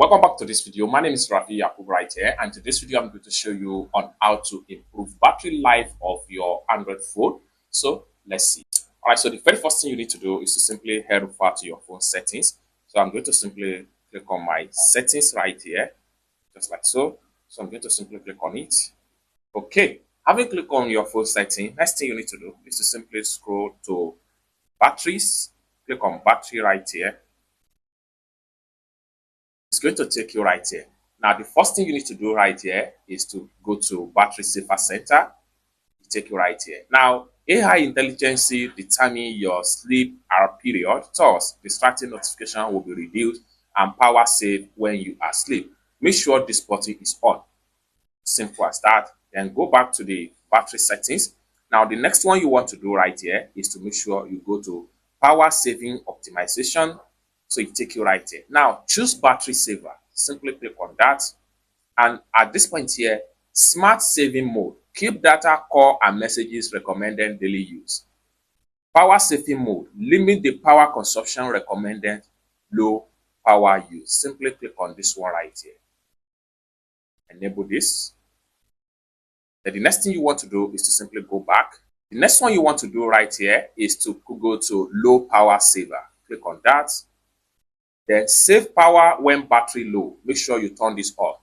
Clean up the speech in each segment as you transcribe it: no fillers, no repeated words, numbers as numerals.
Welcome back to this video. My name is Rafi Yakub right here, and to this video I'm going to show you on how to improve battery life of your Android phone. So let's see. All right, so the very first thing you need to do is to simply head over to your phone settings. So I'm going to simply click on my settings right here, just like so. So I'm going to simply click on it. Okay, having clicked on your phone setting, next thing you need to do is to simply scroll to batteries, click on battery right here. It's going to take you right here. Now, the first thing you need to do right here is to go to Battery Saver Center. It take you right here. Now, AI intelligence determine your sleep hour period, thus distracting notification will be reduced and power save when you are asleep. Make sure this button is on. Simple as that. Then go back to the battery settings. Now, the next one you want to do right here is to make sure you go to power saving optimization. So it take you right here. Now, choose battery saver. Simply click on that. And at this point here, smart saving mode. Keep data, call, and messages recommended daily use. Power saving mode. Limit the power consumption recommended low power use. Simply click on this one right here. Enable this. Then the next thing you want to do is to simply go back. The next one you want to do right here is to go to low power saver. Click on that. Then save power when battery low. Make sure you turn this on.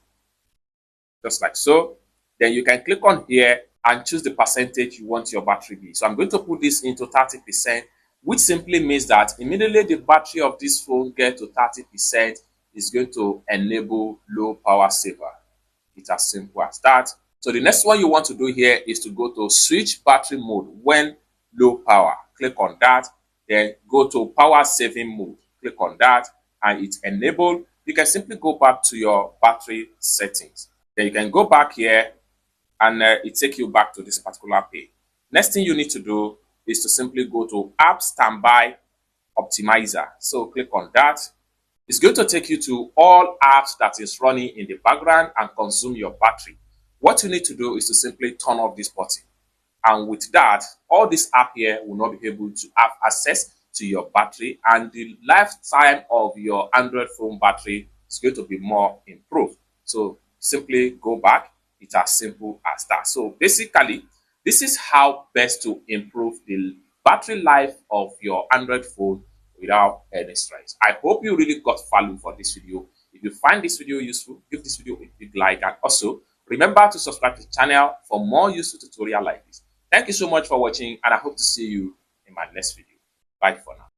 Just like so. Then you can click on here and choose the percentage you want your battery to be. So I'm going to put this into 30%, which simply means that immediately the battery of this phone gets to 30%, is going to enable low power saver. It's as simple as that. So the next one you want to do here is to go to switch battery mode when low power. Click on that. Then go to power saving mode. Click on that. And it's enabled. You can simply go back to your battery settings. Then you can go back here and it takes you back to this particular page. Next thing you need to do is to simply go to App Standby Optimizer. So click on that. It's going to take you to all apps that is running in the background and consume your battery. What you need to do is to simply turn off this button. And with that, all this app here will not be able to have access to your battery, and the lifetime of your Android phone battery is going to be more improved. So simply go back. It's as simple as that. So basically, this is how best to improve the battery life of your Android phone without any stress. I hope you really got value for this video. If you find this video useful, give this video a big like, and also remember to subscribe to the channel for more useful tutorial like this. Thank you so much for watching, and I hope to see you in my next video. Bye for now.